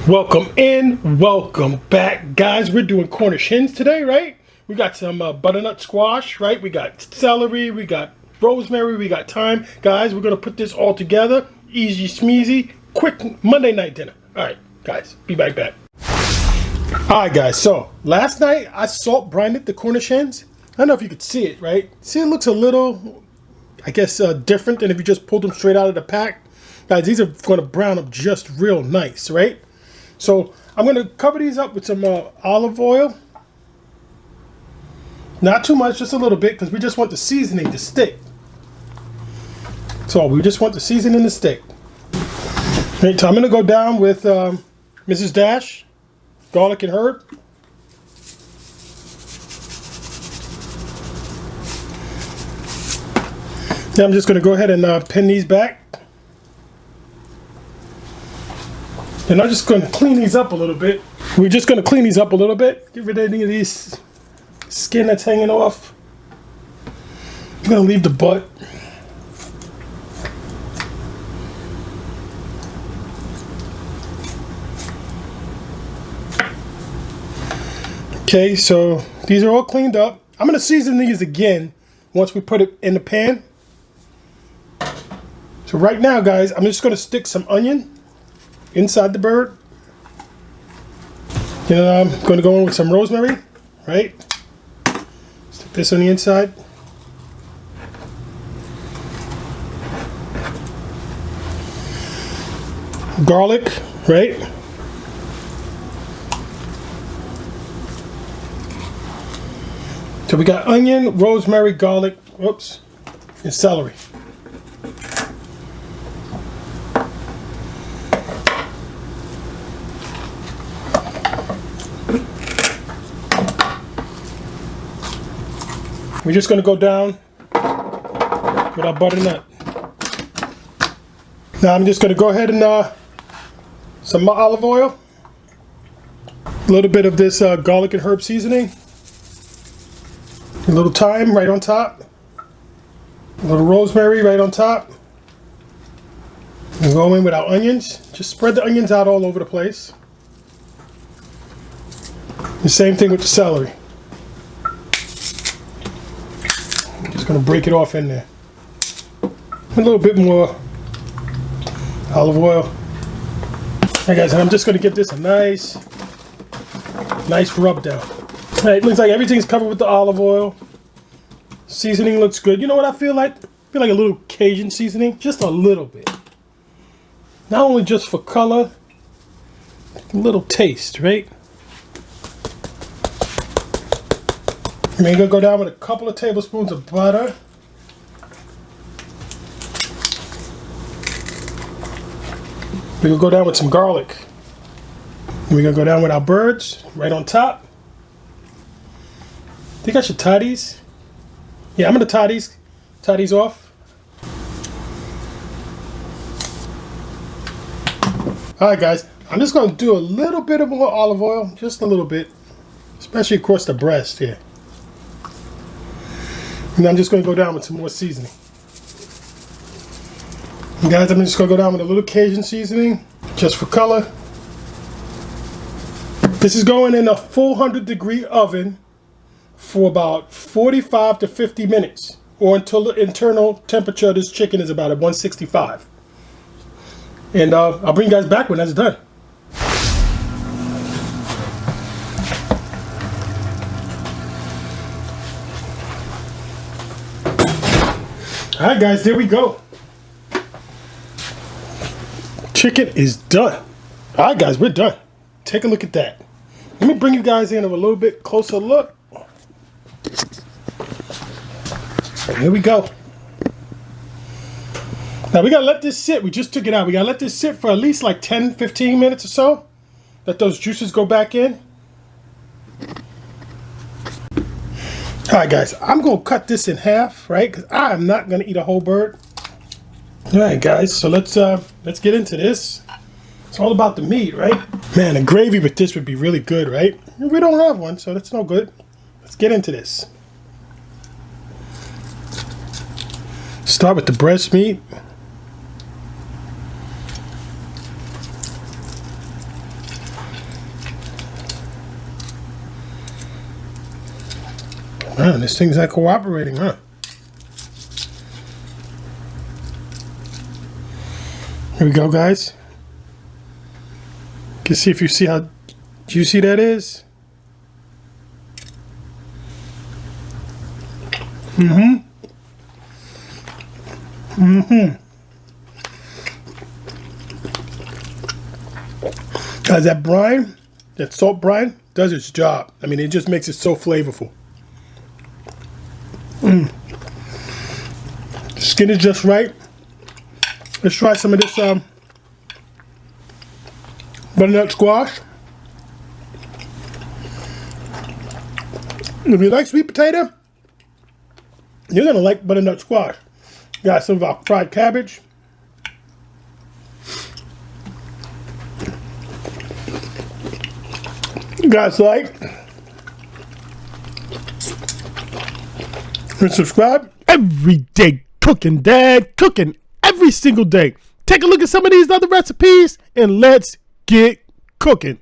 Welcome in, welcome back, guys. We're doing Cornish hens today, right? We got some butternut squash, right? We got celery, we got rosemary, we got thyme. Guys, we're gonna put this all together. Easy smeezy, quick Monday night dinner. All right, guys, be right back. All right, guys, so last night I salt brined the Cornish hens. I don't know if you could see it, right? See, it looks a little, I guess, different than if you just pulled them straight out of the pack. Guys, these are gonna brown up just real nice, right? So I'm going to cover these up with some olive oil. Not too much, just a little bit, because we just want the seasoning to stick. So we just want the seasoning to stick. Right, so I'm going to go down with Mrs. Dash, garlic and herb. Now I'm just going to go ahead and pin these back. And I'm just going to clean these up a little bit. We're just going to clean these up a little bit. Get rid of any of these skin that's hanging off. I'm going to leave the butt. Okay, so these are all cleaned up. I'm going to season these again once we put it in the pan. So right now, guys, I'm just going to stick some onion inside the bird. And I'm going to go in with some rosemary, right? Stick this on the inside. Garlic, right? So we got onion, rosemary, garlic, whoops, and celery. We're just going to go down with our butternut. Now I'm just going to go ahead and some olive oil, a little bit of this garlic and herb seasoning, a little thyme right on top, a little rosemary right on top. And go in with our onions. Just spread the onions out all over the place. The same thing with the celery. Just going to break it off in there. A little bit more olive oil. Alright, guys, and I'm just going to give this a nice rub down. Alright, looks like everything's covered with the olive oil. Seasoning looks good. You know what I feel like? I feel like a little Cajun seasoning. Just a little bit. Not only just for color, a little taste, right? And then you're going to go down with a couple of tablespoons of butter. We're going to go down with some garlic. And we're going to go down with our birds right on top. I think I should tie these. Yeah, I'm going to tie these off. Alright, guys, I'm just going to do a little bit of more olive oil, just a little bit, especially across the breast here. And I'm just going to go down with some more seasoning. And guys, I'm just going to go down with a little Cajun seasoning, just for color. This is going in a 400-degree oven for about 45 to 50 minutes, or until the internal temperature of this chicken is about at 165. And I'll bring you guys back when that's done. Alright, guys, there we go. Chicken is done. Alright, guys, we're done. Take a look at that. Let me bring you guys in a little bit closer look. And here we go. Now we gotta let this sit. We just took it out. We gotta let this sit for at least like 10-15 minutes or so. Let those juices go back in. Alright, guys, I'm gonna cut this in half, right? Because I am not gonna eat a whole bird. Alright, guys, so let's get into this. It's all about the meat, right? Man, a gravy with this would be really good, right? We don't have one, so that's no good. Let's get into this. Start with the breast meat. This thing's not cooperating, huh? Here we go, guys. You can see if you see how juicy that is. Guys, that brine, that salt brine, does its job. I mean, it just makes it so flavorful. The skin is just right. Let's try some of this butternut squash. If you like sweet potato, you're gonna like butternut squash. Got some of our fried cabbage. You guys like and subscribe. Everyday cooking, Dad. Cooking every single day. Take a look at some of these other recipes and let's get cooking.